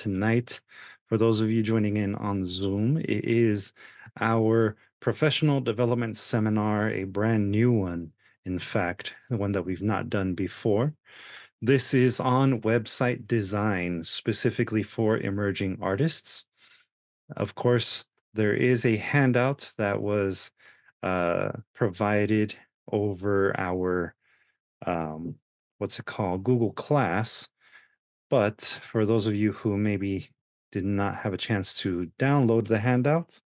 tonight. For those of you joining in on Zoom, it is our professional development seminar, a brand new one, in fact, the one that we've not done before. This is on website design, specifically for emerging artists. Of course, there is a handout that was provided over our what's it called, Google Class. But for those of you who maybe did not have a chance to download the handout,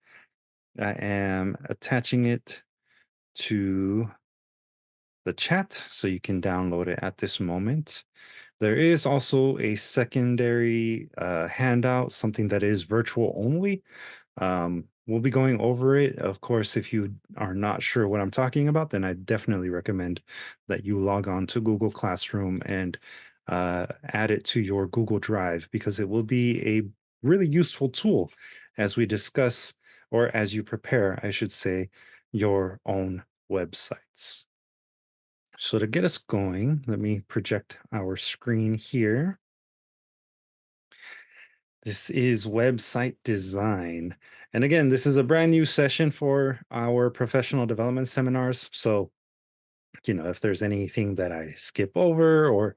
I am attaching it to the chat so you can download it at this moment. There is also a secondary handout, something that is virtual only. We'll be going over it. Of course, if you are not sure what I'm talking about, then I definitely recommend that you log on to Google Classroom and add it to your Google Drive, because it will be a really useful tool as we discuss, or as you prepare, I should say, your own websites. So to get us going, let me project our screen here. This is website design. And again, this is a brand new session for our professional development seminars. So, if there's anything that I skip over or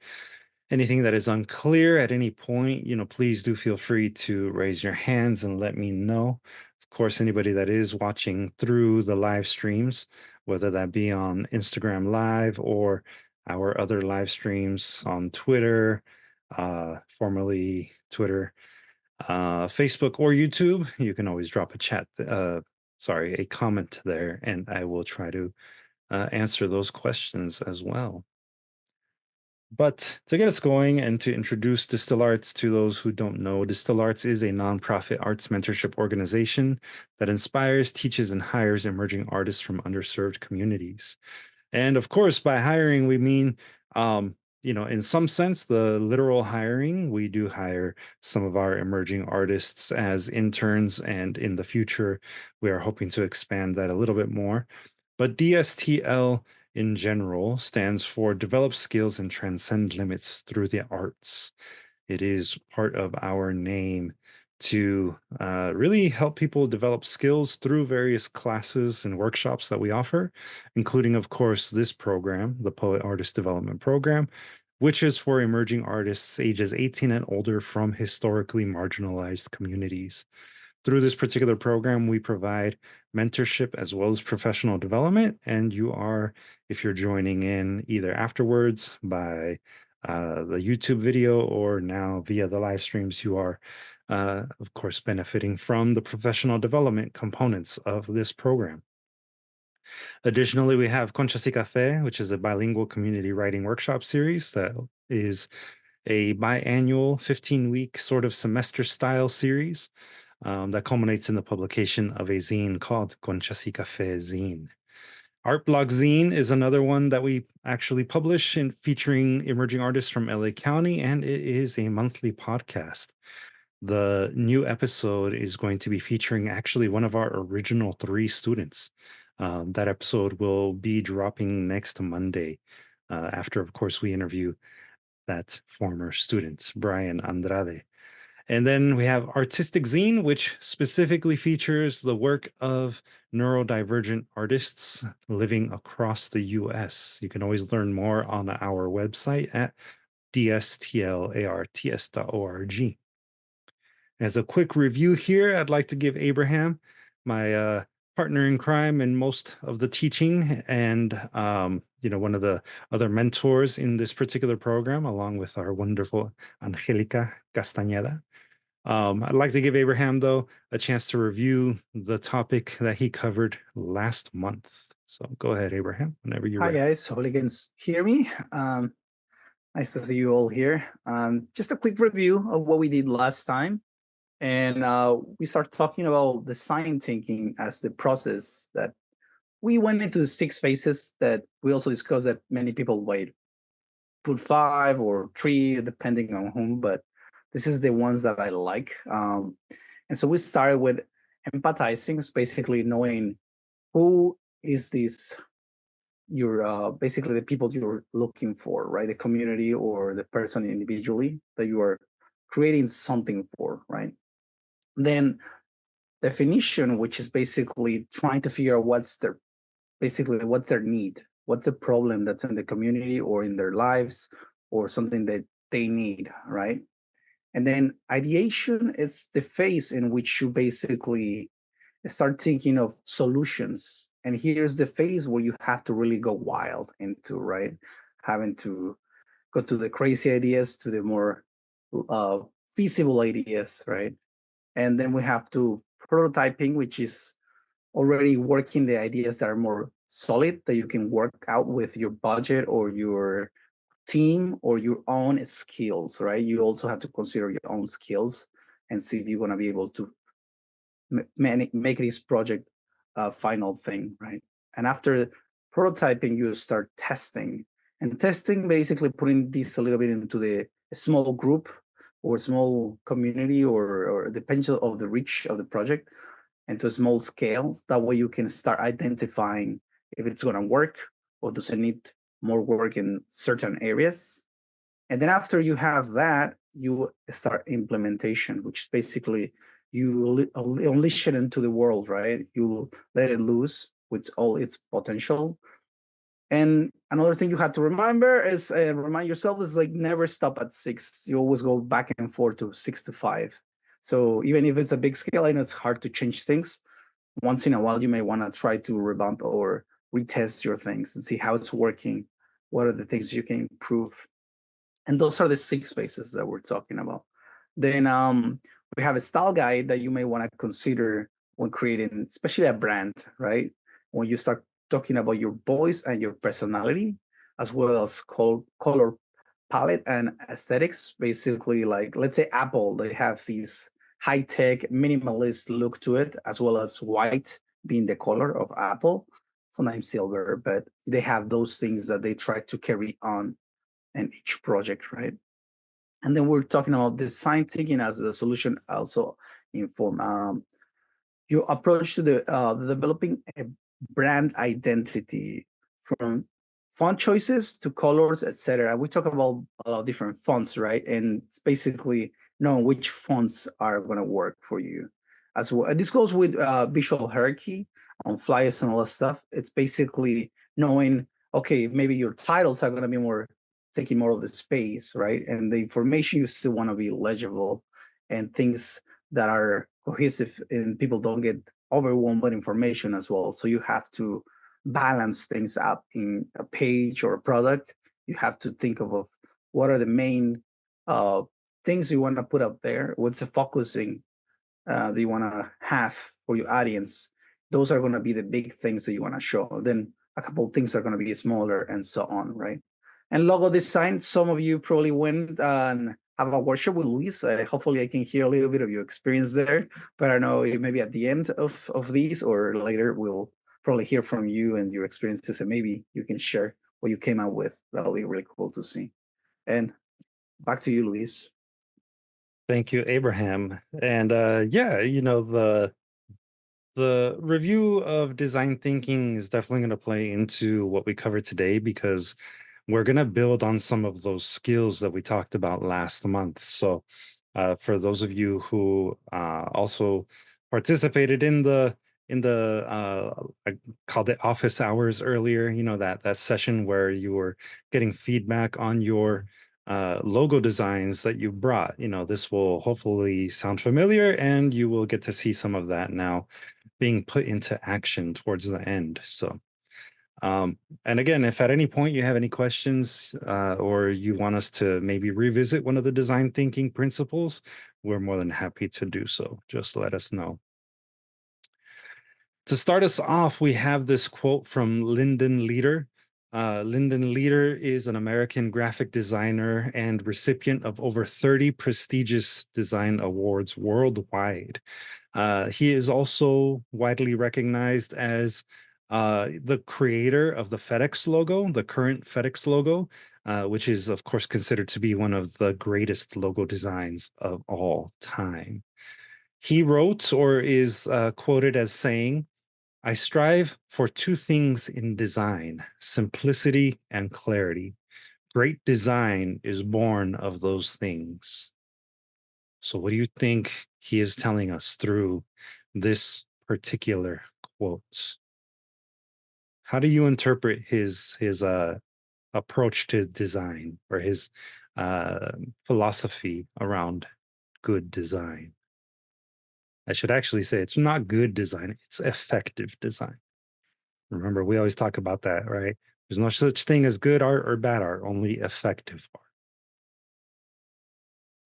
anything that is unclear at any point, please do feel free to raise your hands and let me know. Of course, anybody that is watching through the live streams, whether that be on Instagram Live or our other live streams on Twitter, formerly Twitter, Facebook, or YouTube, you can always drop a comment there, and I will try to answer those questions as well. But to get us going and to introduce DSTL Arts to those who don't know, DSTL Arts is a nonprofit arts mentorship organization that inspires, teaches, and hires emerging artists from underserved communities. And of course, by hiring, we mean, in some sense, the literal hiring. We do hire some of our emerging artists as interns, and in the future, we are hoping to expand that a little bit more. But DSTL in general stands for Develop Skills and Transcend Limits Through the Arts. It is part of our name to really help people develop skills through various classes and workshops that we offer, including, of course, this program, the Poet Artist Development Program, which is for emerging artists ages 18 and older from historically marginalized communities. Through this particular program, we provide mentorship as well as professional development. And if you're joining in either afterwards by the YouTube video or now via the live streams, you are, of course, benefiting from the professional development components of this program. Additionally, we have Conchas y Café, which is a bilingual community writing workshop series that is a biannual 15-week sort of semester style series that culminates in the publication of a zine called Conchas y Café Zine. Art Blog Zine is another one that we actually publish and featuring emerging artists from LA County, and it is a monthly podcast. The new episode is going to be featuring actually one of our original 3 students. That episode will be dropping next Monday, after, of course, we interview that former student, Brian Andrade. And then we have Artistic Zine, which specifically features the work of neurodivergent artists living across the US. You can always learn more on our website at dstlarts.org. As a quick review here, I'd like to give Abraham, my partner in crime and most of the teaching, and one of the other mentors in this particular program, along with our wonderful Angelica Castañeda. I'd like to give Abraham, though, a chance to review the topic that he covered last month. So go ahead, Abraham, whenever you're Hi ready. guys, hopefully you can hear me. Nice to see you all here. Just a quick review of what we did last time. And we start talking about design thinking as the process that we went into 6 phases that we also discussed that many people might put 5 or 3, depending on whom, but this is the ones that I like. And so we started with empathizing, it's basically knowing who is this you're basically the people you're looking for, right? The community or the person individually that you are creating something for, right? Then definition, which is basically trying to figure out what's their need, what's the problem that's in the community or in their lives or something that they need, right? And then ideation is the phase in which you basically start thinking of solutions. And here's the phase where you have to really go wild into, right? Having to go to the crazy ideas to the more uh, feasible ideas, right? And then we have to prototyping, which is already working the ideas that are more solid that you can work out with your budget or your team or your own skills, right? You also have to consider your own skills and see if you're going to be able to make this project a final thing, right? And after prototyping, you start testing. And testing basically putting this a little bit into the small group or small community or depends of the reach of the project and to a small scale. That way you can start identifying if it's going to work or does it need more work in certain areas. And then after you have that, you start implementation, which is basically you unleash it into the world, right? You let it loose with all its potential. And another thing you have to remember is remind yourself is like never stop at six. You always go back and forth to 6 to 5. So even if it's a big scale, I know it's hard to change things. Once in a while, you may want to try to revamp or retest your things and see how it's working. What are the things you can improve? And those are the 6 phases that we're talking about. Then we have a style guide that you may want to consider when creating, especially a brand, right? When you start talking about your voice and your personality, as well as color palette and aesthetics. Basically, like let's say Apple, they have these high tech minimalist look to it, as well as white being the color of Apple, sometimes silver, but they have those things that they try to carry on in each project, right? And then we're talking about design thinking as a solution also inform your approach to the developing a brand identity from font choices to colors, etc. We talk about a lot of different fonts, right? And it's basically knowing which fonts are going to work for you as well. And this goes with visual hierarchy on flyers and all that stuff. It's basically knowing, okay, maybe your titles are going to be more taking more of the space, right? And the information you still want to be legible and things that are cohesive and people don't get overwhelmed by information as well. So you have to balance things up in a page or a product. You have to think of what are the main uh, things you want to put up there. What's the focusing that you want to have for your audience? Those are going to be the big things that you want to show. Then a couple of things are going to be smaller and so on, right? And logo design, some of you probably went and have a workshop with Luis. Hopefully I can hear a little bit of your experience there, but I don't know if maybe at the end of these or later we'll probably hear from you and your experiences and maybe you can share what you came out with. That'll be really cool to see. And back to you, Luis. Thank you, Abraham. And yeah, the review of design thinking is definitely going to play into what we covered today because we're going to build on some of those skills that we talked about last month. So, for those of you who also participated in the I called it office hours earlier, that session where you were getting feedback on your logo designs that you brought. This will hopefully sound familiar, and you will get to see some of that now being put into action towards the end. So, and again, if at any point you have any questions or you want us to maybe revisit one of the design thinking principles, we're more than happy to do so. Just let us know. To start us off, we have this quote from Lyndon Leader. Lyndon Leader is an American graphic designer and recipient of over 30 prestigious design awards worldwide. He is also widely recognized as the creator of the FedEx logo, the current FedEx logo, which is, of course, considered to be one of the greatest logo designs of all time. He wrote or is quoted as saying, I strive for two things in design, simplicity and clarity. Great design is born of those things. So, what do you think he is telling us through this particular quote? How do you interpret his approach to design or his uh, philosophy around good design? I should actually say it's not good design; it's effective design. Remember, we always talk about that, right? There's no such thing as good art or bad art, only effective art.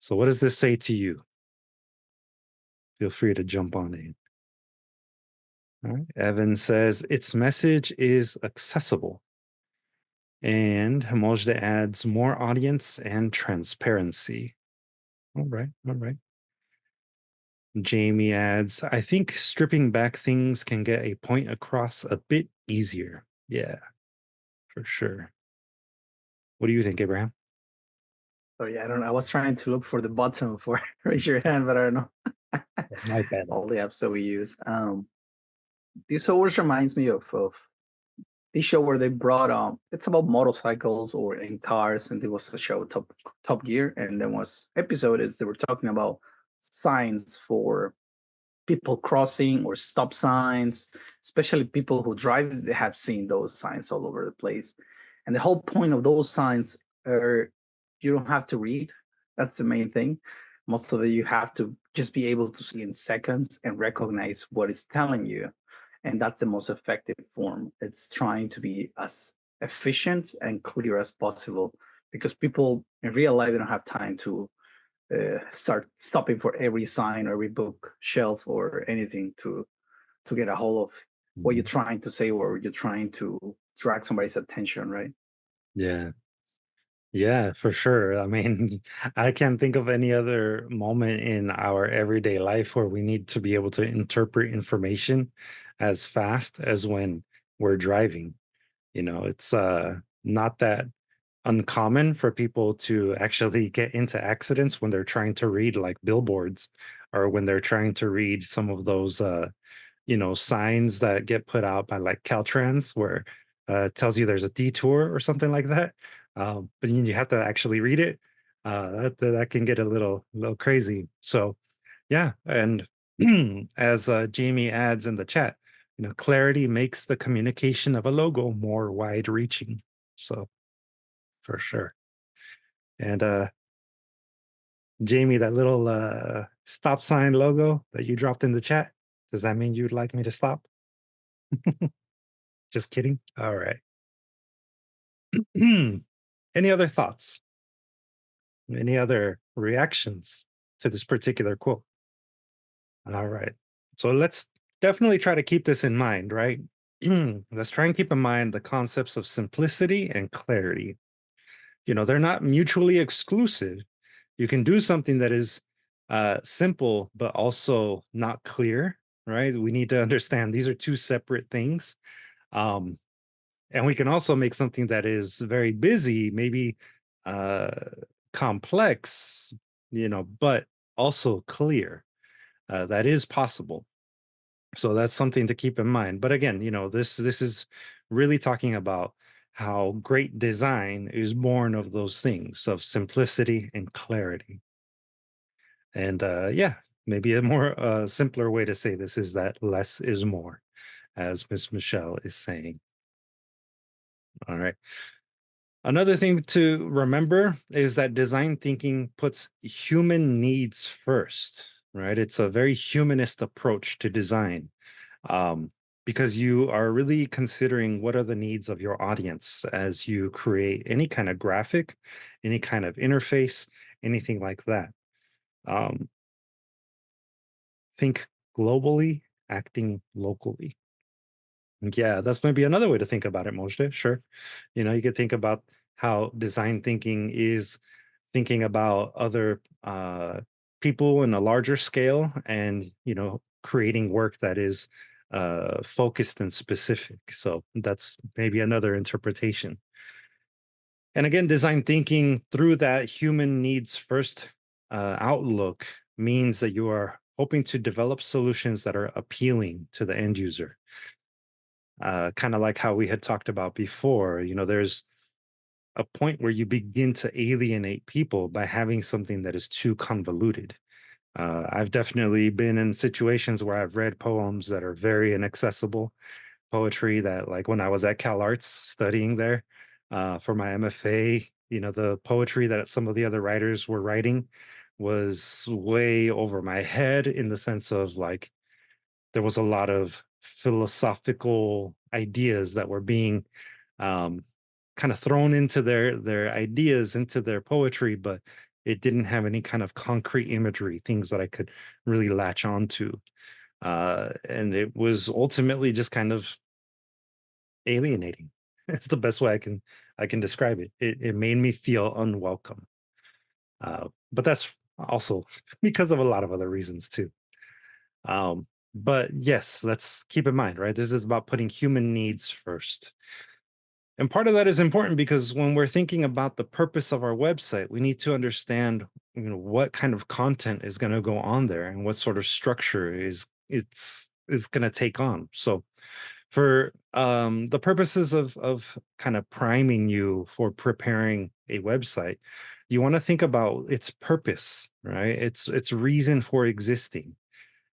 So, what does this say to you? Feel free to jump on in. All right. Evan says its message is accessible. And Mojda adds more audience and transparency. All right. All right. Jamie adds, I think stripping back things can get a point across a bit easier. Yeah, for sure. What do you think, Abraham? Oh yeah, I don't know. I was trying to look for the button for raise your hand, but I don't know My bad. all the apps that we use. This always reminds me of this show where they brought it's about motorcycles or in cars, and it was the show Top Gear, and then was episode is they were talking about signs for people crossing or stop signs, especially people who drive, they have seen those signs all over the place. And the whole point of those signs are you don't have to read. That's the main thing. Most of it you have to just be able to see in seconds and recognize what it's telling you. And that's the most effective form. It's trying to be as efficient and clear as possible because people in real life they don't have time to start stopping for every sign or every book shelf or anything to get a hold of what you're Mhm. trying to say or you're trying to drag somebody's attention, right? Yeah. Yeah, for sure. I mean, I can't think of any other moment in our everyday life where we need to be able to interpret information as fast as when we're driving. It's not that uncommon for people to actually get into accidents when they're trying to read like billboards or when they're trying to read some of those signs that get put out by like Caltrans where it tells you there's a detour or something like that. But you have to actually read it. That can get a little crazy. So yeah, and as Jamie adds in the chat, clarity makes the communication of a logo more wide-reaching. So for sure. And Jamie, that little stop sign logo that you dropped in the chat, does that mean you'd like me to stop? Just kidding. All right. Any other thoughts? Any other reactions to this particular quote? All right. So let's definitely try to keep this in mind, right? Let's try and keep in mind the concepts of simplicity and clarity. They're not mutually exclusive. You can do something that is simple, but also not clear, right? We need to understand these are two separate things. Um, and we can also make something that is very busy, maybe uh, complex, but also clear. That is possible. So that's something to keep in mind. But again, this is really talking about how great design is born of those things of simplicity and clarity. And yeah, maybe a more simpler way to say this is that less is more, as Miss Michelle is saying. All right. Another thing to remember is that design thinking puts human needs first, right? It's a very humanist approach to design, um, because you are really considering what are the needs of your audience as you create any kind of graphic, any kind of interface, anything like that. Um, think globally, acting locally. Yeah, that's maybe another way to think about it, Moshe. Sure. You could think about how design thinking is thinking about other people in a larger scale and, creating work that is focused and specific. So that's maybe another interpretation. And again, design thinking through that human needs first outlook means that you are hoping to develop solutions that are appealing to the end user, kind of like how we had talked about before. There's a point where you begin to alienate people by having something that is too convoluted. I've definitely been in situations where I've read poems that are very inaccessible poetry that, like, when I was at Cal Arts studying there for my MFA, the poetry that some of the other writers were writing was way over my head, in the sense of, like, there was a lot of philosophical ideas that were being um, kind of thrown into their ideas into their poetry, but it didn't have any kind of concrete imagery, things that I could really latch onto. And it was ultimately just kind of alienating. It's the best way I can describe it. It made me feel unwelcome. But that's also because of a lot of other reasons too. But yes, let's keep in mind, right? This is about putting human needs first. And part of that is important because when we're thinking about the purpose of our website, we need to understand, what kind of content is going to go on there and what sort of structure is going to take on. So for the purposes of kind of priming you for preparing a website, you want to think about its purpose, right? Its reason for existing.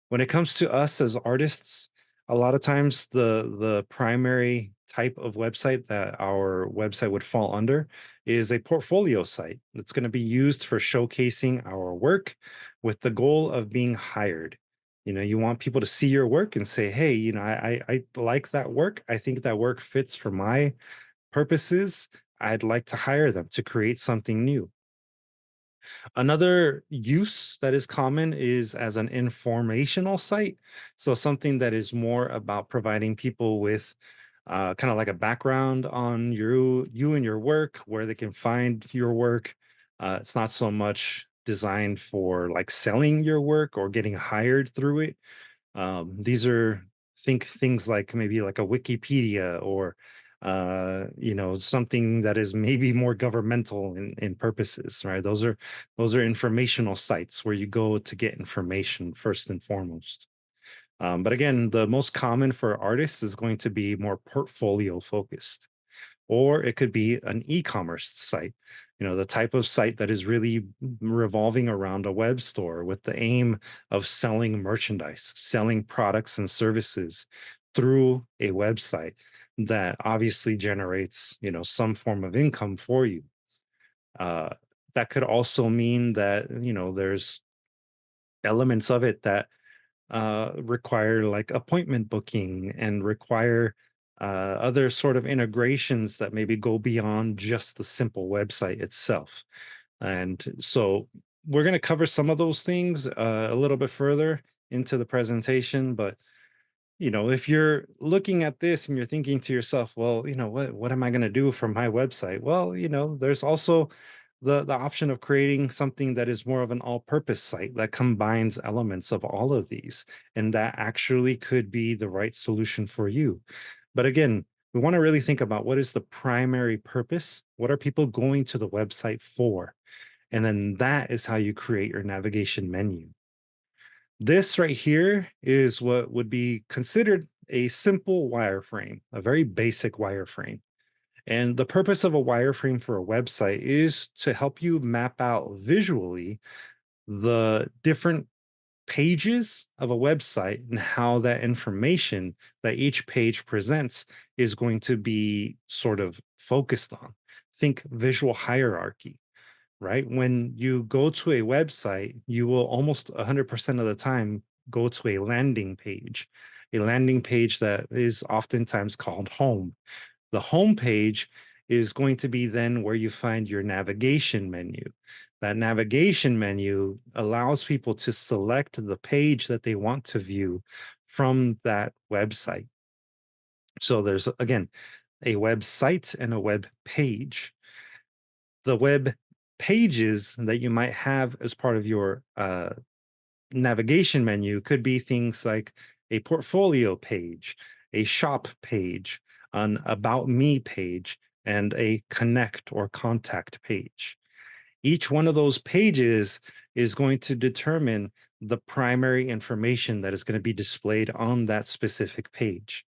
When it comes to us as artists, a lot of times the primary type of website that our website would fall under is a portfolio site that's going to be used for showcasing our work with the goal of being hired. You want people to see your work and say, hey, I like that work. I think that work fits for my purposes. I'd like to hire them to create something new. Another use that is common is as an informational site. So something that is more about providing people with kind of like a background on you and your work, where they can find your work. It's not so much designed for like selling your work or getting hired through it. These are, think things like maybe like a Wikipedia, or something that is maybe more governmental in purposes, right? Those are informational sites where you go to get information first and foremost. But again, the most common for artists is going to be more portfolio focused, or it could be an e-commerce site, the type of site that is really revolving around a web store with the aim of selling merchandise, selling products and services through a website that obviously generates, some form of income for you. uh, that could also mean that, there's elements of it that require like appointment booking and require other sort of integrations that maybe go beyond just the simple website itself. And so we're going to cover some of those things a little bit further into the presentation. But if you're looking at this and you're thinking to yourself, well, what am I going to do for my website? Well, there's also the option of creating something that is more of an all-purpose site that combines elements of all of these, and that actually could be the right solution for you. But again, we want to really think about what is the primary purpose? What are people going to the website for? And then that is how you create your navigation menu. This right here is what would be considered a simple wireframe, a very basic wireframe. And the purpose of a wireframe for a website is to help you map out visually the different pages of a website and how that information that each page presents is going to be sort of focused on. Think visual hierarchy, right? When you go to a website, you will almost 100% of the time go to a landing page that is oftentimes called home. The home page is going to be then where you find your navigation menu. That navigation menu allows people to select the page that they want to view from that website. So there's, again, a website and a web page. The web pages that you might have as part of your navigation menu could be things like a portfolio page, a shop page, an about me page, and a connect or contact page. Each one of those pages is going to determine the primary information that is going to be displayed on that specific page.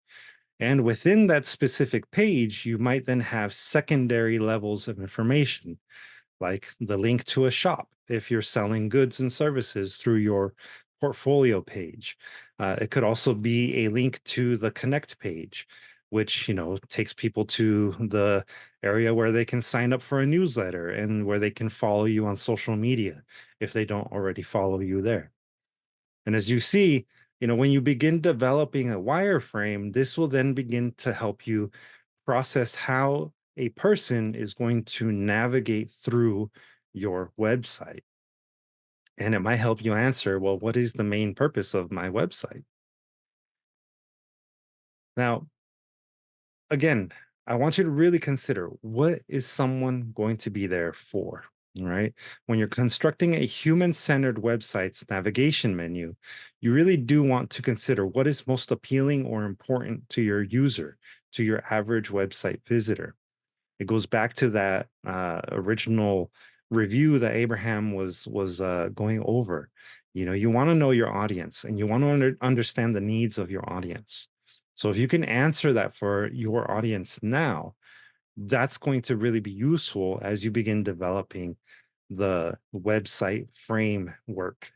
And within that specific page, you might then have secondary levels of information. like the link to a shop if you're selling goods and services through your portfolio page. It could also be a link to the connect page, which takes people to the area where they can sign up for a newsletter and where they can follow you on social media if they don't already follow you there. And as you see, when you begin developing a wireframe, this will then begin to help you process how a person is going to navigate through your website. And it might help you answer, well, what is the main purpose of my website? Now, again, I want you to really consider, what is someone going to be there for? All right. When you're constructing a human centered website's navigation menu, you really do want to consider what is most appealing or important to your user, to your average website visitor. It goes back to that original review that Abraham was going over. You want to know your audience, and you want to understand the needs of your audience. So if you can answer that for your audience now, that's going to really be useful as you begin developing the website framework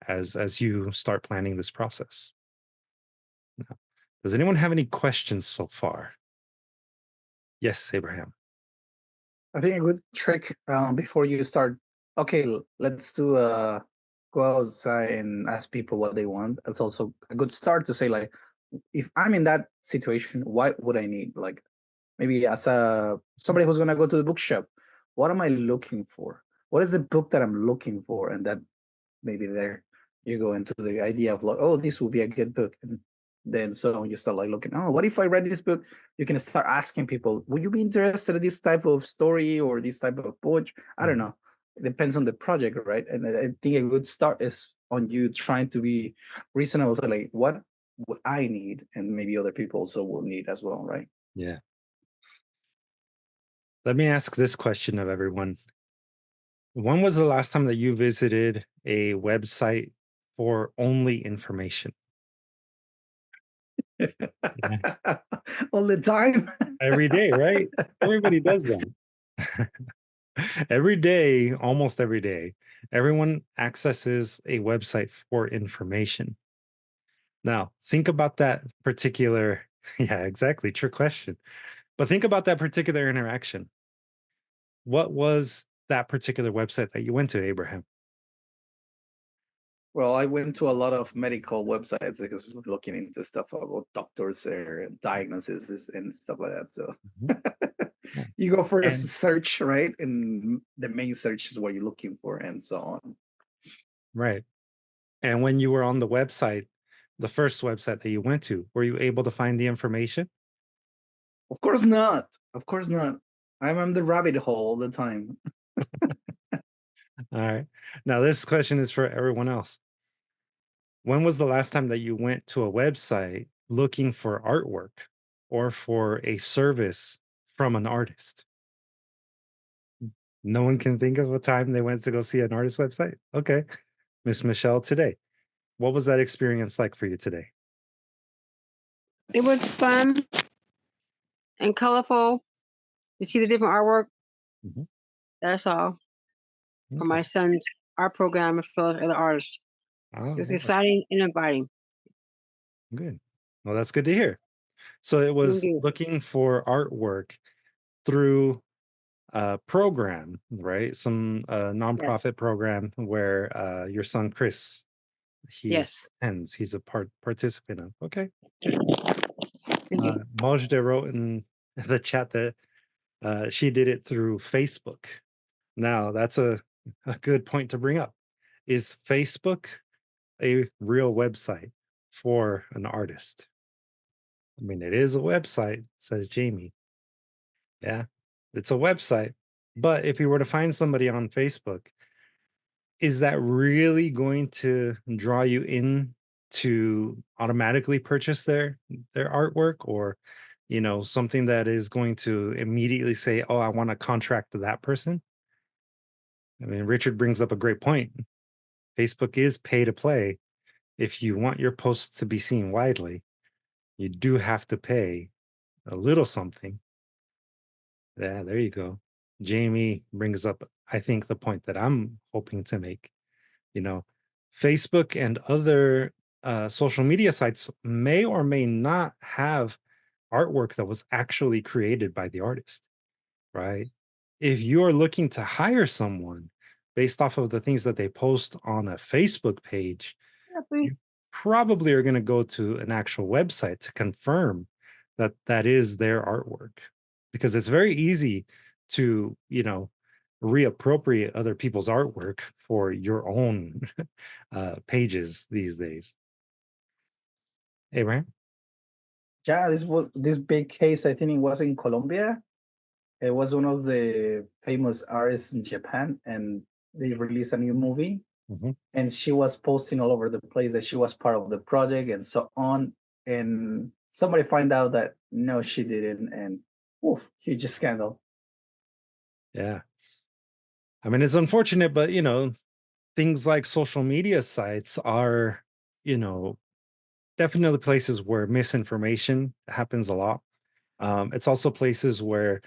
as you start planning this process. Now, does anyone have any questions so far? Yes, Abraham. I think a good trick before you start. Okay, let's do go outside and ask people what they want. It's also a good start to say like, if I'm in that situation, what would I need? Like maybe as a somebody who's gonna go to the bookshop, what am I looking for? What is the book that I'm looking for? And that maybe there you go into the idea of like, oh, this will be a good book. And then so you start like looking, oh, what if I read this book? You can start asking people, would you be interested in this type of story or this type of poetry? I don't Mhm. know. It depends on the project, right? And I think a good start is on you trying to be reasonable. So like, what would I need? And maybe other people also will need as well, right? Yeah. Let me ask this question of everyone. When was the last time that you visited a website for only information? Yeah. All the time. Every day, right? Everybody does that. Every day, almost every day, everyone accesses a website for information. Now, think about that particular, yeah, exactly, trick question. But think about that particular interaction. What was that particular website that you went to, Abraham? Well, I went to a lot of medical websites because we were looking into stuff about doctors there and diagnoses and stuff like that. So Mhm. Yeah. you go for a And search, right? And the main search is what you're looking for, and so on. right. And when you were on the website, the first website that you went to, were you able to find the information? Of course not. Of course not. I'm on the rabbit hole all the time. All right. Now, this question is for everyone else. When was the last time that you went to a website looking for artwork or for a service from an artist? No one can think of a time they went to go see an artist website. Okay. Miss Michelle, today, what was that experience like for you today? It was fun and colorful to see the different artwork. Mhm. That's all for Okay. my son's art program as well as other artists. It was Oh, exciting and inviting. good. Well, that's good to hear. So it was Indeed. looking for artwork through a program, right? Some Yes. nonprofit program where your son Chris he Yes. attends. He's a participant of. Okay, good. Indeed. Mojde wrote in the chat that she did it through Facebook. Now that's a good point to bring up. Is Facebook a real website for an artist? I mean, it is a website, says Jamie. Yeah, it's a website. But if you were to find somebody on Facebook, is that really going to draw you in to automatically purchase their artwork, or something that is going to immediately say, oh, I want to contract to that person? I mean, Richard brings up a great point. Facebook is pay to play. If you want your posts to be seen widely, you do have to pay a little something. Yeah, there you go. Jamie brings up, I think, the point that I'm hoping to make. You know, Facebook and other social media sites may or may not have artwork that was actually created by the artist, right? If you're looking to hire someone based off of the things that they post on a Facebook page, Happy. you probably are going to go to an actual website to confirm that that is their artwork, because it's very easy to, reappropriate other people's artwork for your own pages these days. Abraham? Yeah, this big case. I think it was in Colombia. It was one of the famous artists in Japan, and they released a new movie. Mhm. And she was posting all over the place that she was part of the project and so on. And somebody find out that no, she didn't, and oof, huge scandal. Yeah. I mean, it's unfortunate, but, things like social media sites are, you know, definitely places where misinformation happens a lot. It's also places where,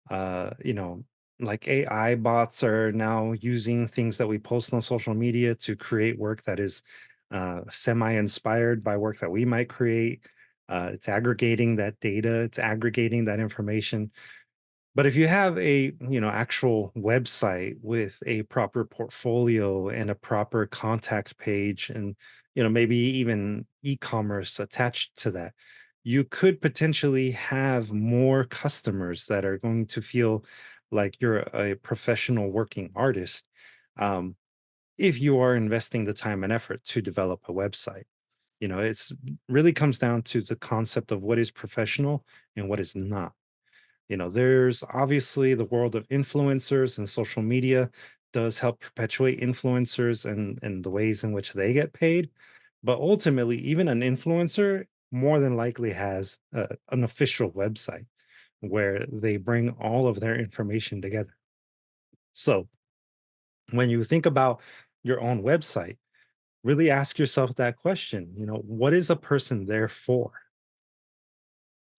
like AI bots are now using things that we post on social media to create work that is semi inspired by work that we might create. It's aggregating that data, it's aggregating that information. But if you have a, actual website with a proper portfolio and a proper contact page and, maybe even e-commerce attached to that, you could potentially have more customers that are going to feel like you're a professional working artist, um, if you are investing the time and effort to develop a website. It's really comes down to the concept of what is professional and what is not. There's obviously the world of influencers, and social media does help perpetuate influencers and the ways in which they get paid. But ultimately, even an influencer more than likely has an official website where they bring all of their information together. So when you think about your own website, really ask yourself that question, what is a person there for?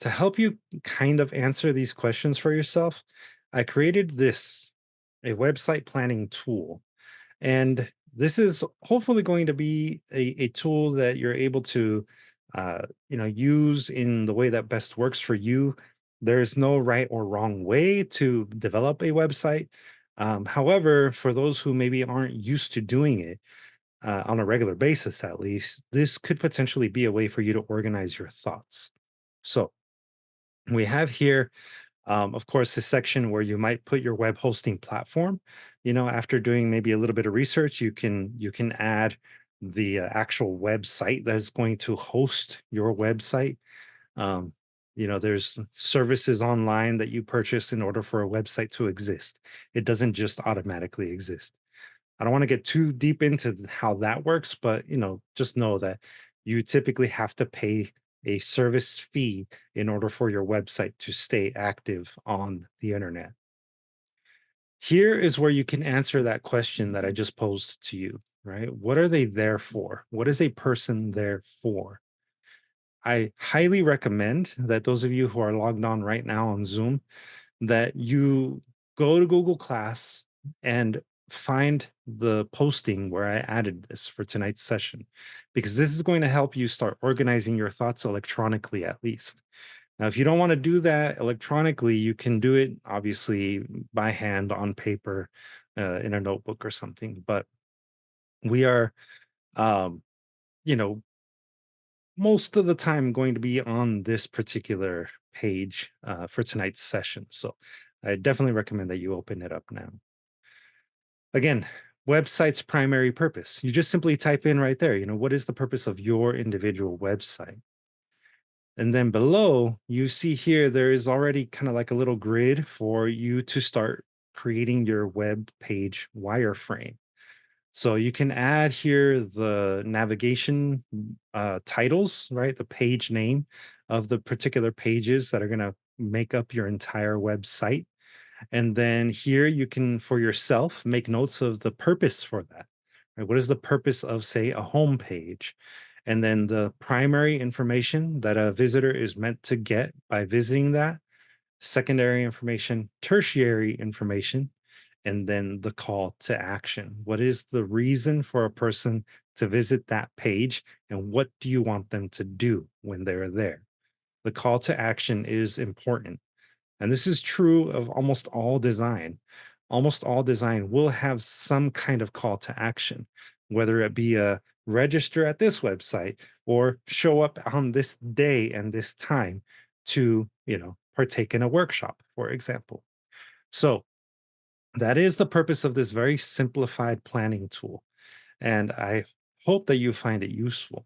To help you kind of answer these questions for yourself, I created a website planning tool. And this is hopefully going to be a tool that you're able to use in the way that best works for you. There's no right or wrong way to develop a website. However, for those who maybe aren't used to doing it on a regular basis, at least, this could potentially be a way for you to organize your thoughts. So we have here, of course, a section where you might put your web hosting platform. After doing maybe a little bit of research, you can add the actual website that's going to host your website. um, there's services online that you purchase in order for a website to exist. It doesn't just automatically exist. I don't want to get too deep into how that works, but just know that you typically have to pay a service fee in order for your website to stay active on the internet. Here is where you can answer that question that I just posed to you, right? What are they there for? What is a person there for? I highly recommend that those of you who are logged on right now on Zoom, that you go to Google Class and find the posting where I added this for tonight's session, because this is going to help you start organizing your thoughts electronically, at least. Now, if you don't want to do that electronically, you can do it obviously by hand on paper, in a notebook or something. But we are, um, you know, most of the time going to be on this particular page for tonight's session. So I definitely recommend that you open it up now. Again, website's primary purpose. You just simply type in right there, what is the purpose of your individual website? And then below, you see here, there is already kind of like a little grid for you to start creating your web page wireframe. So you can add here the navigation titles, right? The page name of the particular pages that are going to make up your entire website. And then here you can, for yourself, make notes of the purpose for that. Right? What is the purpose of, say, a home page? And then the primary information that a visitor is meant to get by visiting that. secondary information, tertiary information, and then the call to action. What is the reason for a person to visit that page, and what do you want them to do when they're there? The call to action is important. And this is true of almost all design. Almost all design will have some kind of call to action, whether it be a register at this website or show up on this day and this time to, partake in a workshop, for example. So that is the purpose of this very simplified planning tool. And I hope that you find it useful.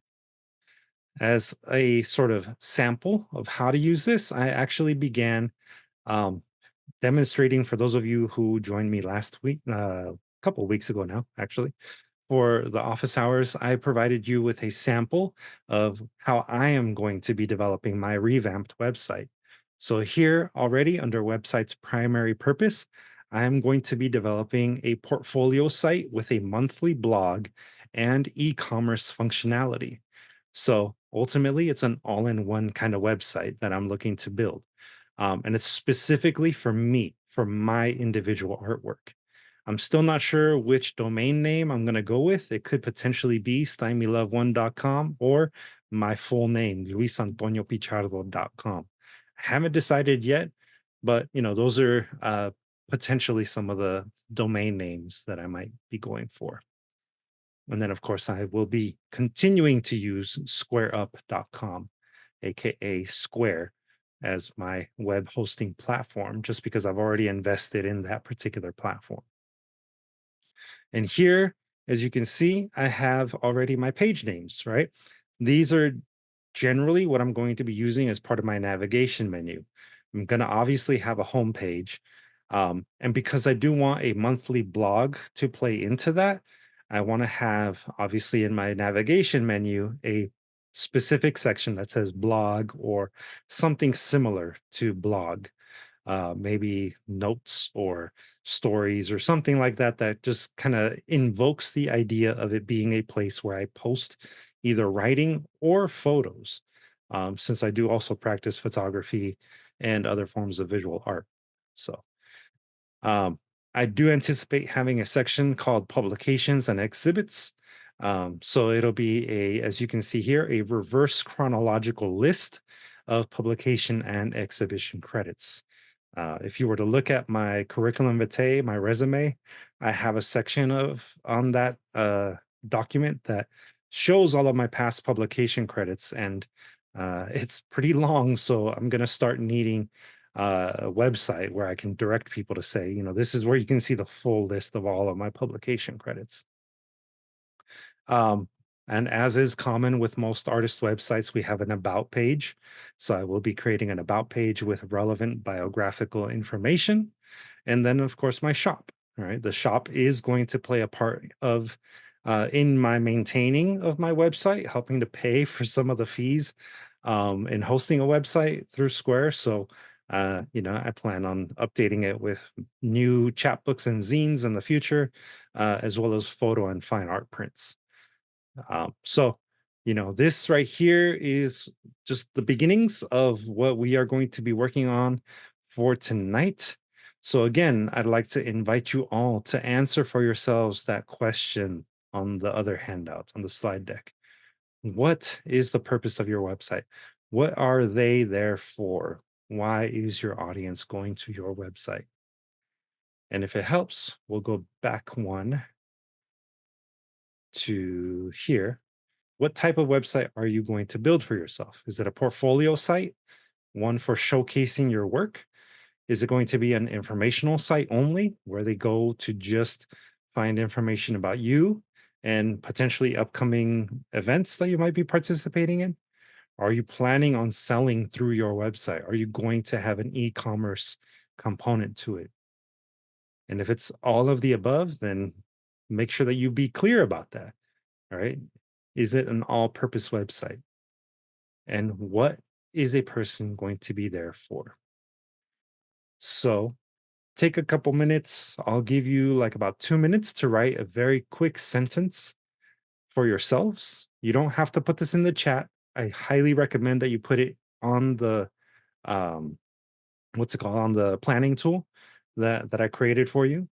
As a sort of sample of how to use this, I actually began um, demonstrating for those of you who joined me last week, a couple of weeks ago now, actually. For the office hours, I provided you with a sample of how I am going to be developing my revamped website. So, here already under website's primary purpose, I am going to be developing a portfolio site with a monthly blog and e commerce functionality. So, ultimately, it's an all in one kind of website that I'm looking to build. And it's specifically for me, for my individual artwork. I'm still not sure which domain name I'm going to go with. It could potentially be stymylove1.com or my full name, luisantoniopichardo.com. I haven't decided yet, but those are potentially some of the domain names that I might be going for. And then, of course, I will be continuing to use squareup.com, aka Square, as my web hosting platform, just because I've already invested in that particular platform. And here, as you can see, I have already my page names, right? These are generally what I'm going to be using as part of my navigation menu. I'm going to obviously have a home page. And because I do want a monthly blog to play into that, I want to have, obviously, in my navigation menu, a specific section that says blog or something similar to blog, maybe notes or stories or something like that, that just kind of invokes the idea of it being a place where I post either writing or photos, since I do also practice photography and other forms of visual art. So, um, I do anticipate having a section called publications and exhibits. So it'll be as you can see here, a reverse chronological list of publication and exhibition credits. If you were to look at my curriculum vitae, my resume, I have a section on that document that shows all of my past publication credits, and it's pretty long. So I'm going to start needing a website where I can direct people to say, this is where you can see the full list of all of my publication credits. Um, and as is common with most artist websites, we have an about page. So I will be creating an about page with relevant biographical information. And then, of course, my shop. All right. The shop is going to play a part of in my maintaining of my website, helping to pay for some of the fees in hosting a website through Square. So, I plan on updating it with new chapbooks and zines in the future, as well as photo and fine art prints. So, this right here is just the beginnings of what we are going to be working on for tonight. So, again, I'd like to invite you all to answer for yourselves that question on the other handout on the slide deck. What is the purpose of your website? What are they there for? Why is your audience going to your website? And if it helps, we'll go back one to here. What type of website are you going to build for yourself? Is it a portfolio site, one for showcasing your work? Is it going to be an informational site only where they go to just find information about you and potentially upcoming events that you might be participating in? Are you planning on selling through your website? Are you going to have an e commerce component to it? And if it's all of the above, then make sure that you be clear about that. All right. Is it an all purpose website? And what is a person going to be there for? So take a couple minutes. I'll give you like about 2 minutes to write a very quick sentence for yourselves. You don't have to put this in the chat. I highly recommend that you put it on the um, what's it called, on the planning tool that I created for you.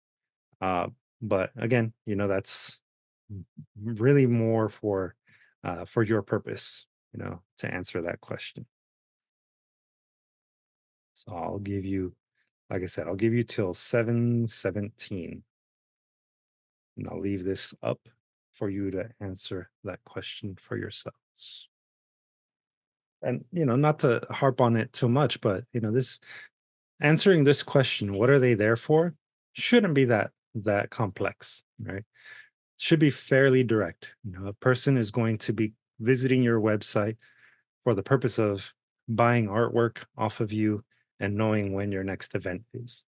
Uh, but again, that's really more for your purpose, to answer that question. So I'll give you, like I said, I'll give you till 7:17, and I'll leave this up for you to answer that question for yourselves. And not to harp on it too much, but this answering this question, what are they there for, shouldn't be that complex, right? Should be fairly direct. A person is going to be visiting your website for the purpose of buying artwork off of you and knowing when your next event is.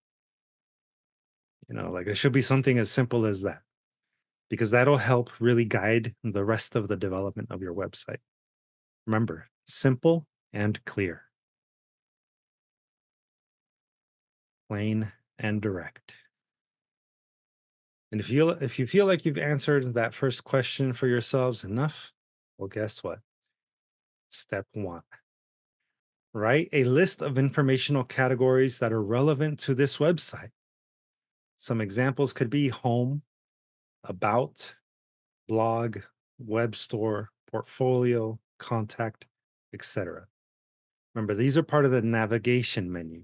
Like, it should be something as simple as that, because that'll help really guide the rest of the development of your website. Remember, simple and clear, plain and direct. And if you feel like you've answered that first question for yourselves enough, well, guess what? Step one, write a list of informational categories that are relevant to this website. Some examples could be home, about, blog, web store, portfolio, contact, etc. Remember, these are part of the navigation menu.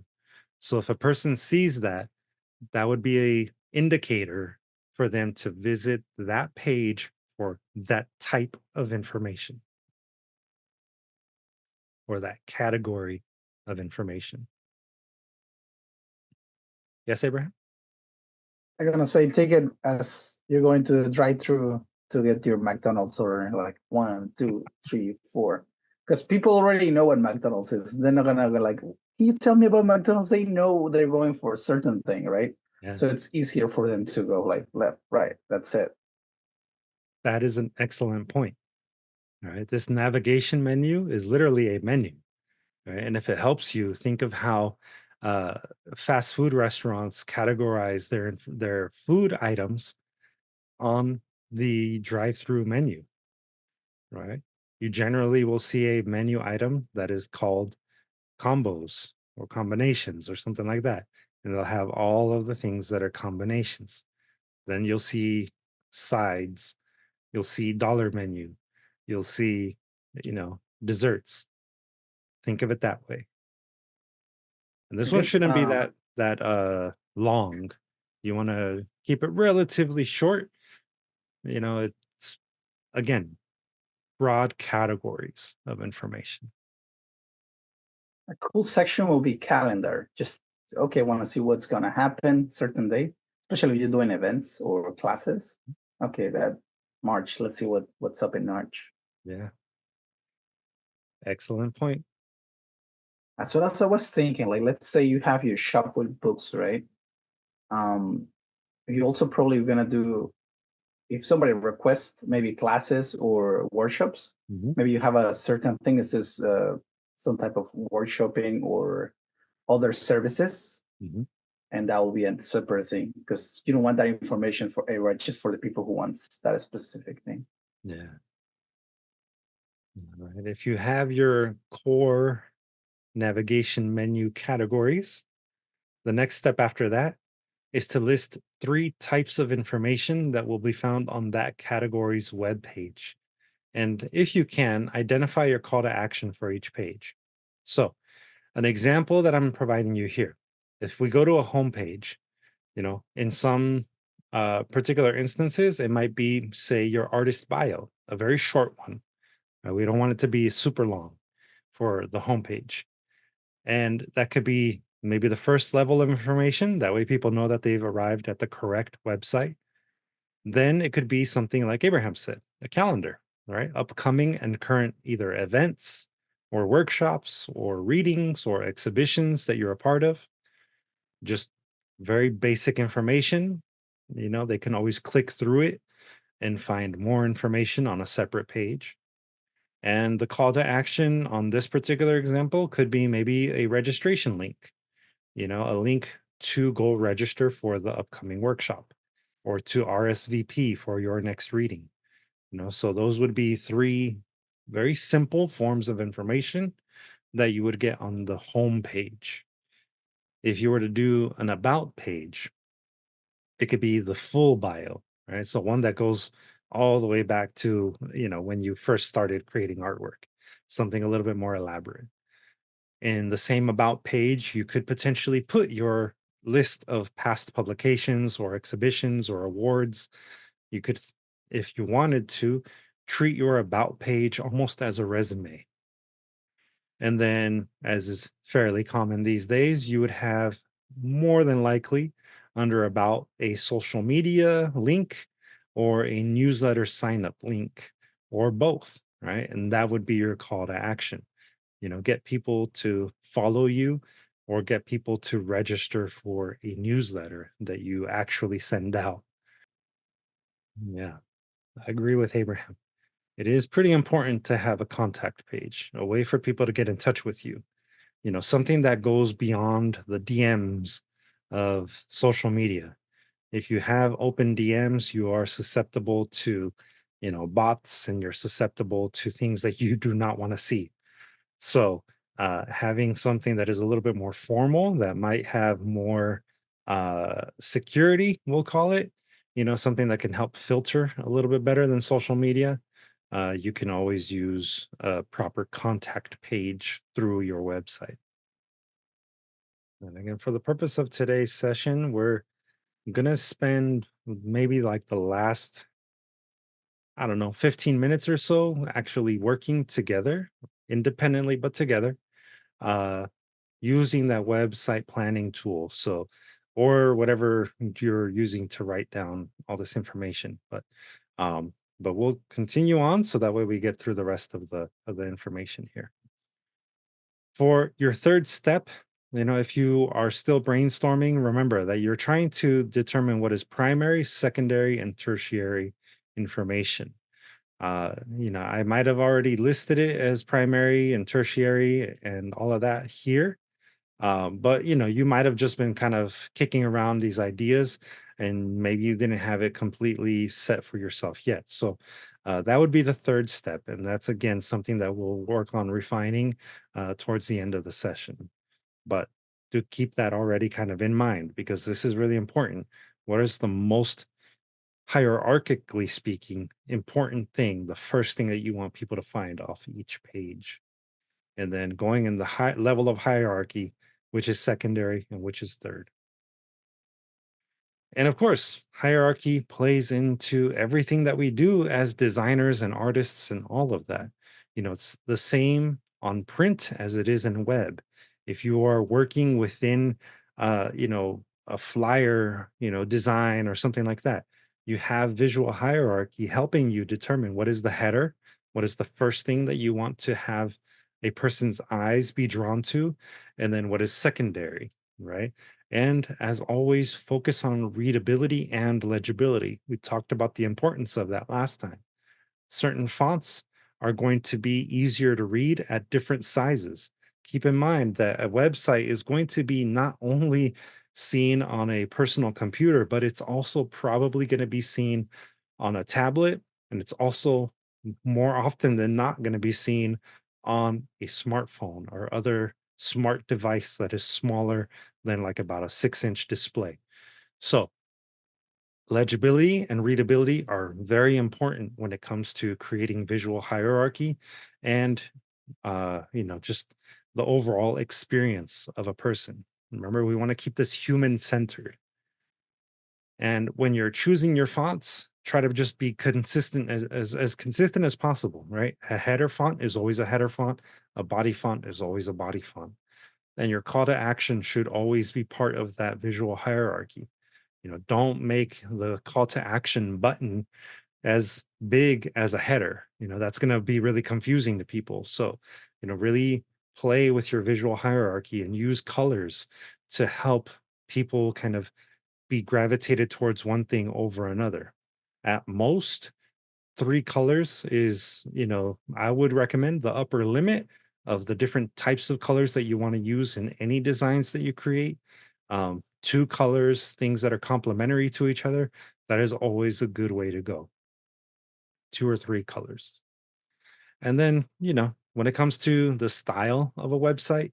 So if a person sees that, that would be a indicator for them to visit that page for that type of information or that category of information. Yes, Abraham? I'm gonna say take it as you're going to drive through to get your McDonald's order, like 1, 2, 3, 4. Because people already know what McDonald's is. They're not gonna go like, can you tell me about McDonald's? They know they're going for a certain thing, right? Yeah. So it's easier for them to go like left, right. That's it. That is an excellent point. All right. This navigation menu is literally a menu. Right? And if it helps you, think of how uh, fast food restaurants categorize their food items on the drive-through menu, right? You generally will see a menu item that is called combos or combinations or something like that. And they'll have all of the things that are combinations. Then you'll see sides, you'll see dollar menu, you'll see, desserts. Think of it that way. And this one Good. shouldn't be that long. You want to keep it relatively short. It's, again, broad categories of information. A cool section will be calendar. Just okay, want to see what's gonna happen certain day, especially if you're doing events or classes. Okay, that March. Let's see what's up in March. Yeah. Excellent point. That's what I was thinking. Like, let's say you have your shop with books, right? Um, you also probably gonna do if somebody requests maybe classes or workshops. Mhm, Maybe you have a certain thing that says some type of workshopping or other services, mhm. and that will be a separate thing because you don't want that information for everyone, just for the people who wants that specific thing. Yeah. All right. If you have your core navigation menu categories, the next step after that is to list 3 types of information that will be found on that category's web page. And if you can, identify your call to action for each page. So, an example that I'm providing you here, if we go to a home page, in some particular instances, it might be, say, your artist bio, a very short one. We don't want it to be super long for the homepage. And that could be maybe the first level of information. That way people know that they've arrived at the correct website. Then it could be something like Abraham said, a calendar, right? Upcoming and current either events or workshops or readings or exhibitions that you're a part of. Just very basic information. They can always click through it and find more information on a separate page. And the call to action on this particular example could be maybe a registration link, a link to go register for the upcoming workshop or to RSVP for your next reading. So those would be 3 very simple forms of information that you would get on the home page. If you were to do an about page, it could be the full bio, right? So one that goes all the way back to, when you first started creating artwork, something a little bit more elaborate. In the same about page, you could potentially put your list of past publications or exhibitions or awards. You could, if you wanted to, treat your about page almost as a resume. And then, as is fairly common these days, you would have more than likely under about a social media link or a newsletter sign up link or both, right? And that would be your call to action. Get people to follow you or get people to register for a newsletter that you actually send out. Yeah, I agree with Abraham. It is pretty important to have a contact page, a way for people to get in touch with you. Something that goes beyond the DMs of social media. If you have open DMs, you are susceptible to, bots, and you're susceptible to things that you do not want to see. So, having something that is a little bit more formal, that might have more security, we'll call it, something that can help filter a little bit better than social media. You can always use a proper contact page through your website. And again, for the purpose of today's session, we're going to spend maybe like the last, I don't know, 15 minutes or so actually working together, independently, but together, uh, using that website planning tool. So, or whatever you're using to write down all this information. Um, but we'll continue on so that way we get through the rest of the information here. For your third step, if you are still brainstorming, remember that you're trying to determine what is primary, secondary, and tertiary information. I might have already listed it as primary and tertiary and all of that here. But you might have just been kind of kicking around these ideas and maybe you didn't have it completely set for yourself yet. So that would be the third step. And that's again something that we'll work on refining towards the end of the session. But to keep that already kind of in mind, because this is really important. What is the most hierarchically speaking important thing, the first thing that you want people to find off each page? And then going in the high level of hierarchy, which is secondary and which is third. And of course, hierarchy plays into everything that we do as designers and artists and all of that. It's the same on print as it is in web. If you are working within, a flyer, design or something like that, you have visual hierarchy helping you determine what is the header, what is the first thing that you want to have a person's eyes be drawn to, and then what is secondary, right? And as always, focus on readability and legibility. We talked about the importance of that last time. Certain fonts are going to be easier to read at different sizes. Keep in mind that a website is going to be not only seen on a personal computer, but it's also probably going to be seen on a tablet. And it's also more often than not going to be seen on a smartphone or other smart device that is smaller than like about a 6-inch display. So, legibility and readability are very important when it comes to creating visual hierarchy and just the overall experience of a person. Remember, we want to keep this human centered. And when you're choosing your fonts, try to just be consistent as consistent as possible, right? A header font is always a header font, a body font is always a body font. And your call to action should always be part of that visual hierarchy. Don't make the call to action button as big as a header. That's going to be really confusing to people. So, really play with your visual hierarchy and use colors to help people kind of be gravitated towards one thing over another. At most, three colors is, I would recommend the upper limit of the different types of colors that you want to use in any designs that you create. Two colors, things that are complementary to each other, that is always a good way to go. Two or three colors. And then, when it comes to the style of a website,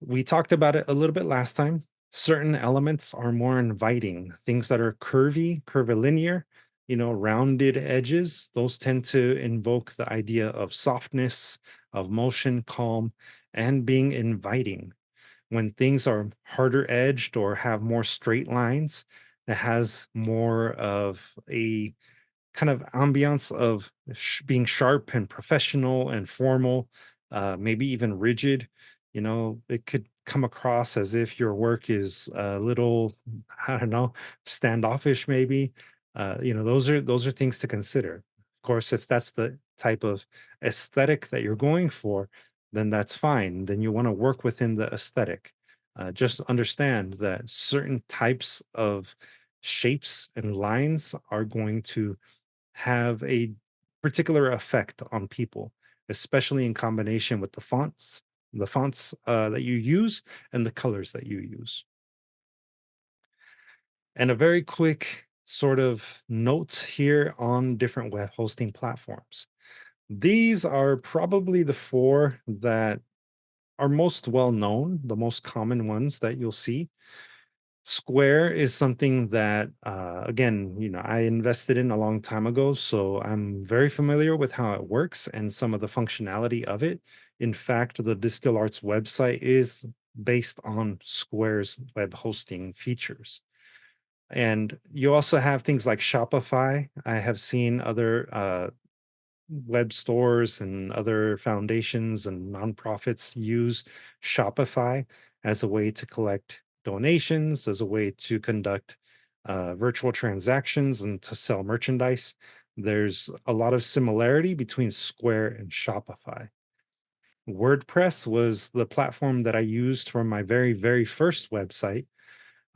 We talked about it a little bit last time. Certain elements are more inviting. Things that are curvy, curvilinear, rounded edges, those tend to invoke the idea of softness, of motion, calm, and being inviting. When things are harder edged or have more straight lines, it has more of a kind of ambiance of being sharp and professional and formal, maybe even rigid. It could come across as if your work is a little, I don't know, standoffish, maybe. Those are things to consider. Of course, if that's the type of aesthetic that you're going for, then that's fine. Then you want to work within the aesthetic. Just understand that certain types of shapes and lines are going to have a particular effect on people, especially in combination with the fonts that you use and the colors that you use. And a very quick sort of note here on different web hosting platforms. These are probably the four that are most well known, the most common ones that you'll see. Square is something that, again, I invested in a long time ago, so I'm very familiar with how it works and some of the functionality of it. In fact, the DSTL Arts website is based on Square's web hosting features. And you also have things like Shopify. I have seen other web stores and other foundations and nonprofits use Shopify as a way to collect donations, as a way to conduct virtual transactions and to sell merchandise. There's a lot of similarity between Square and Shopify. WordPress was the platform that I used for my very, very first website.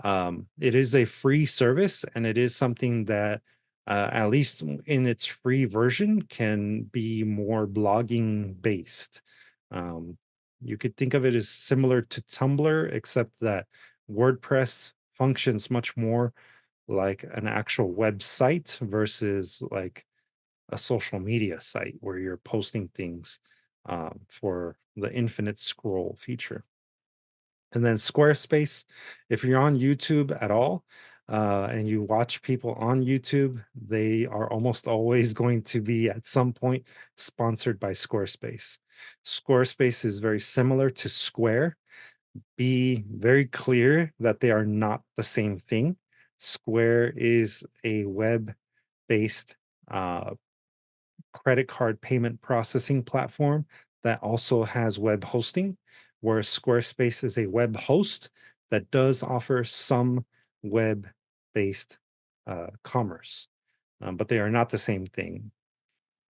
It is a free service, and it is something that, at least in its free version, can be more blogging based. Um, you could think of it as similar to Tumblr, except that WordPress functions much more like an actual website versus like a social media site where you're posting things for the infinite scroll feature. And then Squarespace, if you're on YouTube at all, and you watch people on YouTube, they are almost always going to be at some point sponsored by Squarespace. Squarespace is very similar to Square. Be very clear that they are not the same thing. Square is a web based credit card payment processing platform that also has web hosting, where Squarespace is a web host that does offer some web based commerce, but they are not the same thing.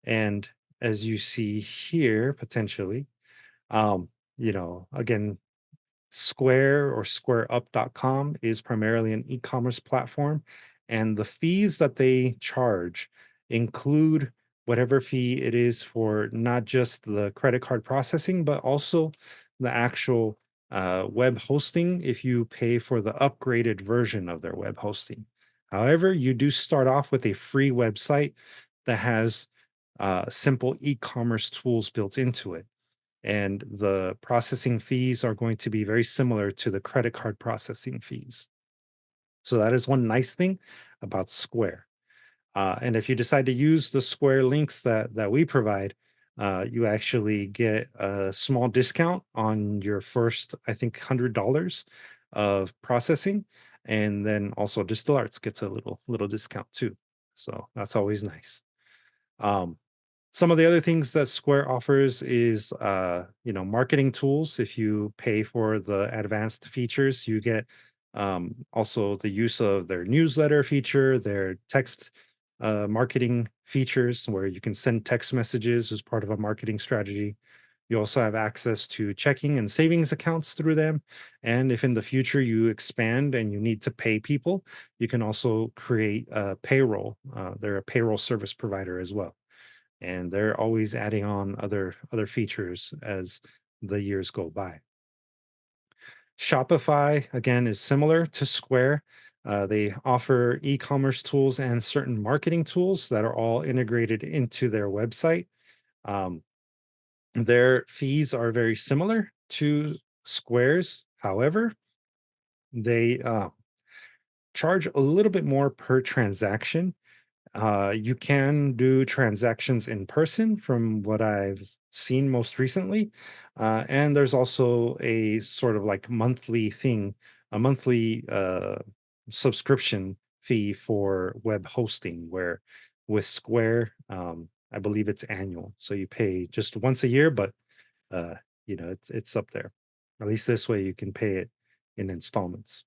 And as you see here, potentially, again, Square or squareup.com is primarily an e-commerce platform, and the fees that they charge include whatever fee it is for not just the credit card processing, but also the actual web hosting if you pay for the upgraded version of their web hosting. However, you do start off with a free website that has simple e-commerce tools built into it, and the processing fees are going to be very similar to the credit card processing fees. So that is one nice thing about Square. And if you decide to use the Square links that we provide, you actually get a small discount on your first, I think, $100 of processing, and then also Distil Arts gets a little discount too. So that's always nice. Um, some of the other things that Square offers is, marketing tools. If you pay for the advanced features, you get also the use of their newsletter feature, their text marketing features, where you can send text messages as part of a marketing strategy. You also have access to checking and savings accounts through them. And if in the future you expand and you need to pay people, you can also create a payroll. They're a payroll service provider as well, and they're always adding on other features as the years go by. Shopify, again, is similar to Square. They offer e-commerce tools and certain marketing tools that are all integrated into their website. Um, their fees are very similar to Squares, however, they charge a little bit more per transaction. You can do transactions in person from what I've seen most recently. And there's also a sort of like monthly thing, a monthly subscription fee for web hosting, where with Square, I believe it's annual. So you pay just once a year, but uh, it's up there. At least this way you can pay it in installments.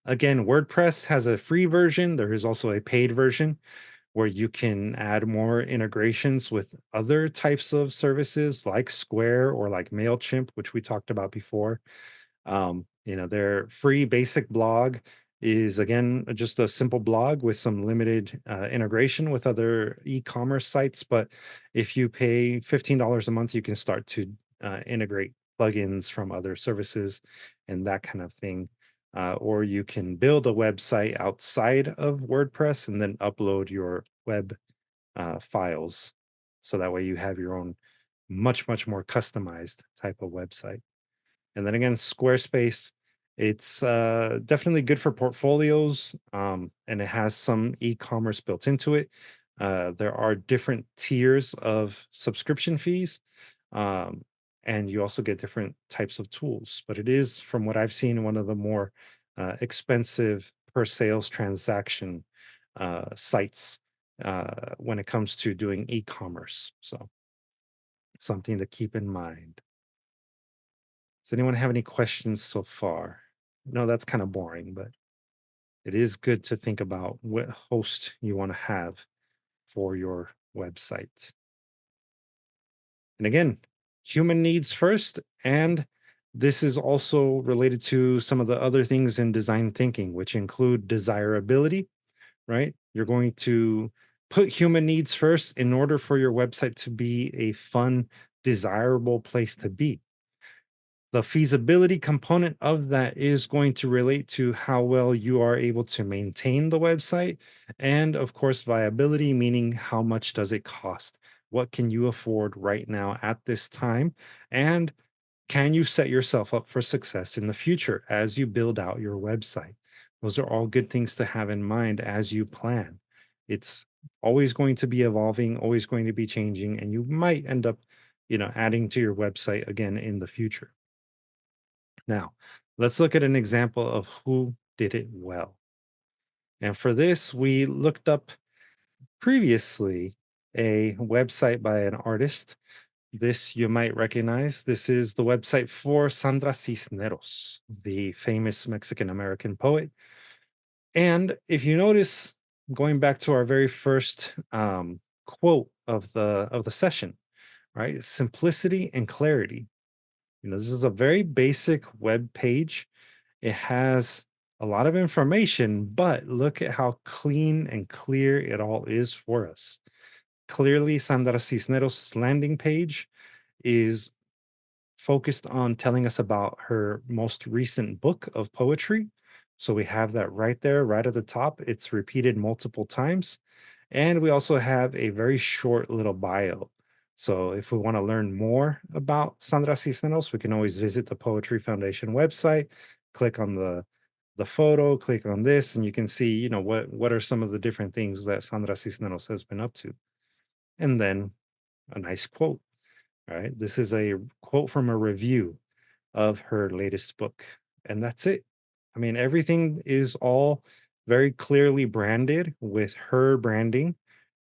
Again, WordPress has a free version. There is also a paid version where you can add more integrations with other types of services like Square or like MailChimp, which we talked about before. Their free basic blog is again just a simple blog with some limited integration with other e-commerce sites. But if you pay $15 a month, you can start to integrate plugins from other services and that kind of thing. Or you can build a website outside of WordPress and then upload your web files. So that way you have your own much more customized type of website. And then again, Squarespace, it's definitely good for portfolios, and it has some e-commerce built into it. There are different tiers of subscription fees, um, and you also get different types of tools. But it is, from what I've seen, one of the more expensive per sales transaction sites when it comes to doing e-commerce. So something to keep in mind. Does anyone have any questions so far? No, that's kind of boring, but it is good to think about what host you want to have for your website. And again, human needs first. And this is also related to some of the other things in design thinking, which include desirability, right? You're going to put human needs first in order for your website to be a fun, desirable place to be. The feasibility component of that is going to relate to how well you are able to maintain the website. And of course, viability, meaning how much does it cost? What can you afford right now at this time? And can you set yourself up for success in the future as you build out your website? Those are all good things to have in mind as you plan. It's always going to be evolving, always going to be changing, and you might end up, adding to your website again in the future. Now, let's look at an example of who did it well. And for this, we looked up previously a website by an artist. This you might recognize. This is the website for Sandra Cisneros, the famous Mexican American poet. And if you notice, going back to our very first quote of the session, right? Simplicity and clarity. This is a very basic web page. It has a lot of information, but look at how clean and clear it all is for us. Clearly, Sandra Cisneros' landing page is focused on telling us about her most recent book of poetry. So we have that right there, right at the top. It's repeated multiple times. And we also have a very short little bio. So if we want to learn more about Sandra Cisneros, we can always visit the Poetry Foundation website, click on the photo, click on this, and you can see, what are some of the different things that Sandra Cisneros has been up to. And then a nice quote. All right. This is a quote from a review of her latest book. And that's it. I mean, everything is all very clearly branded with her branding,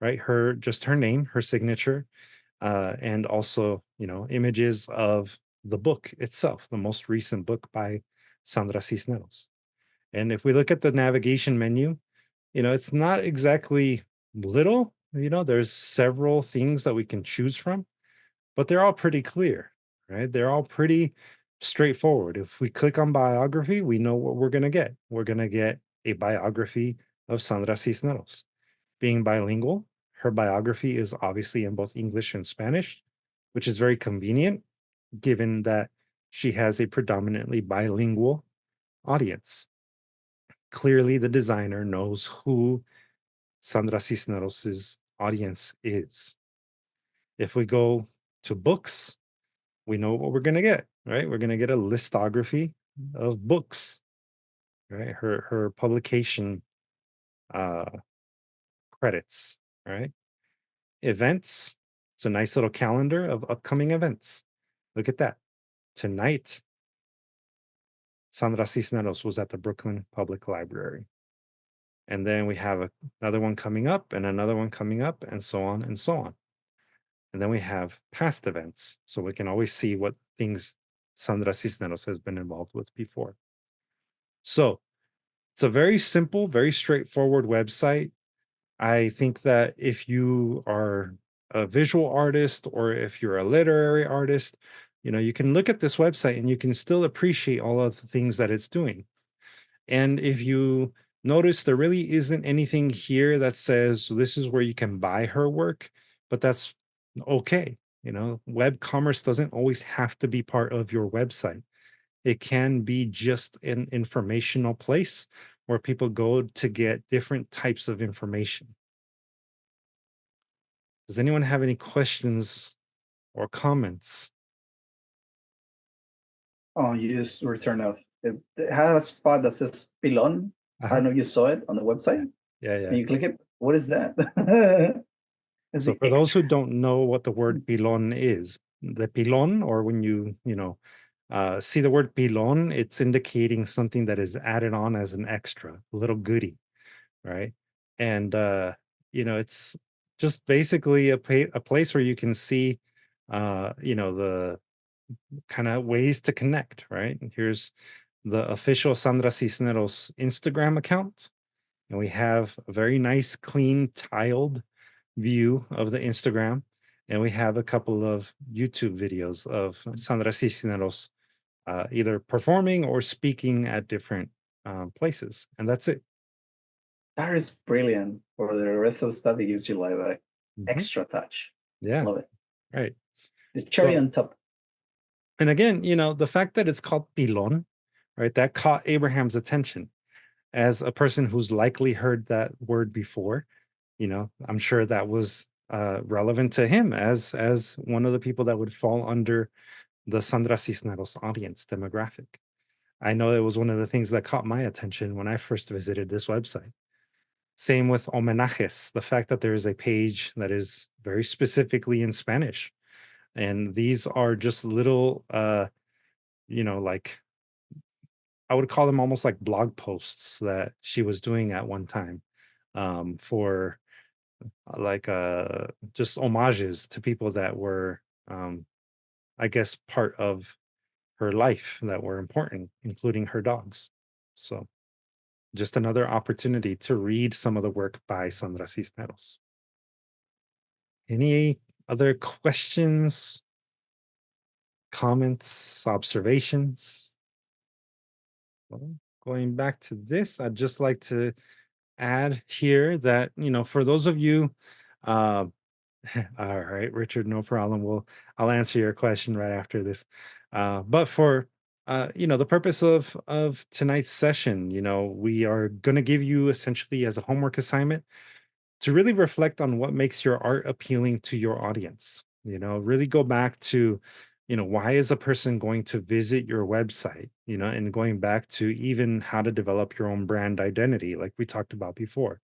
right? Just her name, her signature, and also, images of the book itself, the most recent book by Sandra Cisneros. And if we look at the navigation menu, it's not exactly little, there's several things that we can choose from, but they're all pretty clear, right? They're all pretty straightforward. If we click on biography, we know what we're going to get. We're going to get a biography of Sandra Cisneros. Being bilingual, her biography is obviously in both English and Spanish, which is very convenient given that she has a predominantly bilingual audience. Clearly, the designer knows who Sandra Cisneros' audience is. If we go to books, we know what we're going to get, right? We're going to get a listography of books, right? Her publication uh, credits, right? Events. It's a nice little calendar of upcoming events. Look at that. Tonight, Sandra Cisneros was at the Brooklyn Public Library. And then we have another one coming up and another one coming up, and so on and so on. And then we have past events. So we can always see what things Sandra Cisneros has been involved with before. So it's a very simple, very straightforward website. I think that if you are a visual artist or if you're a literary artist, you can look at this website and you can still appreciate all of the things that it's doing. And if you notice, there really isn't anything here that says this is where you can buy her work, but that's okay. Web commerce doesn't always have to be part of your website. It can be just an informational place where people go to get different types of information. Does anyone have any questions or comments? Oh, you just returned a. It has a spot that says pilon. I Uh-huh. don't know if you saw it on the website. Yeah, Can yeah. you click it? What is that? It's So the for those extra. who don't know what the word pilon is, the pilon, or when see the word pilon, it's indicating something that is added on as an extra, a little goodie, right? And it's just basically a place where you can see the kind of ways to connect, right? And here's the official Sandra Cisneros Instagram account. And we have a very nice, clean, tiled view of the Instagram. And we have a couple of YouTube videos of Sandra Cisneros either performing or speaking at different places. And that's it. That is brilliant. For the rest of the stuff, it gives you like that Mhm. extra touch. Yeah, Love it. right. The cherry So, on top. and again, the fact that it's called pilon, right, that caught Abraham's attention as a person who's likely heard that word before. I'm sure that was relevant to him as one of the people that would fall under the Sandra Cisneros audience demographic. I know it was one of the things that caught my attention when I first visited this website. Same with homenajes, the fact that there is a page that is very specifically in Spanish. And these are just little, like I would call them almost like blog posts that she was doing at one time for like just homages to people that were, um, I guess, part of her life that were important, including her dogs. So just another opportunity to read some of the work by Sandra Cisneros. Any other questions, comments, observations? Well, going back to this, I'd just like to add here that, for those of you, uh, all right, Richard, no problem. I'll answer your question right after this. But for the purpose of tonight's session, we are going to give you essentially as a homework assignment to really reflect on what makes your art appealing to your audience. Really go back to, why is a person going to visit your website, and going back to even how to develop your own brand identity, like we talked about before.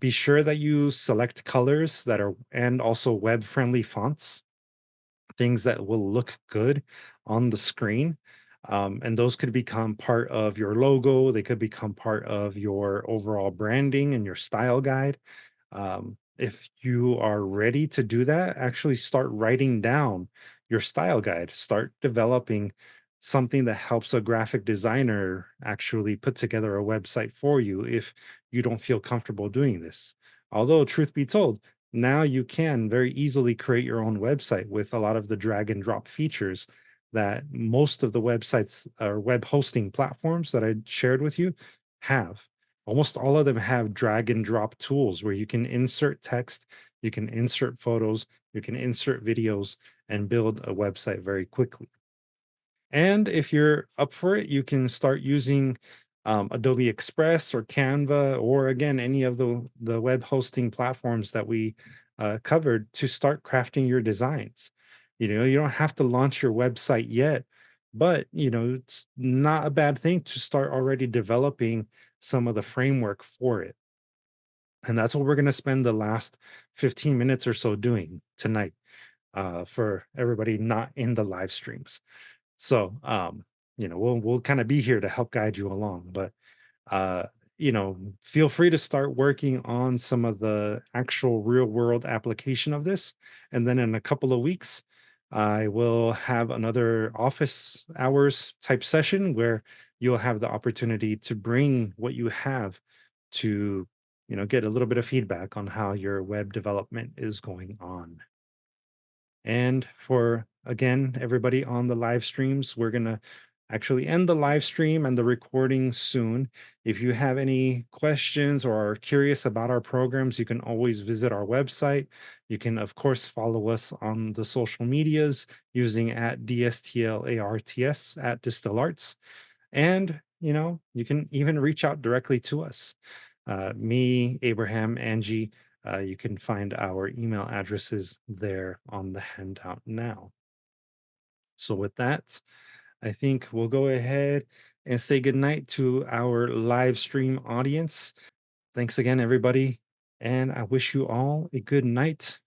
Be sure that you select colors that are and also web friendly fonts, things that will look good on the screen. And those could become part of your logo. They could become part of your overall branding and your style guide. If you are ready to do that, actually start writing down your style guide, start developing something that helps a graphic designer actually put together a website for you if you don't feel comfortable doing this. Although, truth be told, now you can very easily create your own website with a lot of the drag and drop features that most of the websites or web hosting platforms that I shared with you have. Almost all of them have drag and drop tools where you can insert text, you can insert photos, you can insert videos, and build a website very quickly. And if you're up for it, you can start using Adobe Express or Canva, or again, any of the web hosting platforms that we covered to start crafting your designs. You don't have to launch your website yet, but it's not a bad thing to start already developing some of the framework for it. And that's what we're going to spend the last 15 minutes or so doing tonight, for everybody not in the live streams. So, we'll kind of be here to help guide you along, but uh, feel free to start working on some of the actual real world application of this. And then in a couple of weeks, I will have another office hours type session where you'll have the opportunity to bring what you have to, get a little bit of feedback on how your web development is going on. And for again, everybody on the live streams, we're going to actually end the live stream and the recording soon. If you have any questions or are curious about our programs, you can always visit our website. You can, of course, follow us on the social medias using at DSTL Arts at DSTL Arts. And, you can even reach out directly to us. Me, Abraham, Angie, you can find our email addresses there on the handout now. So, with that, I think we'll go ahead and say goodnight to our live stream audience. Thanks again, everybody. And I wish you all a good night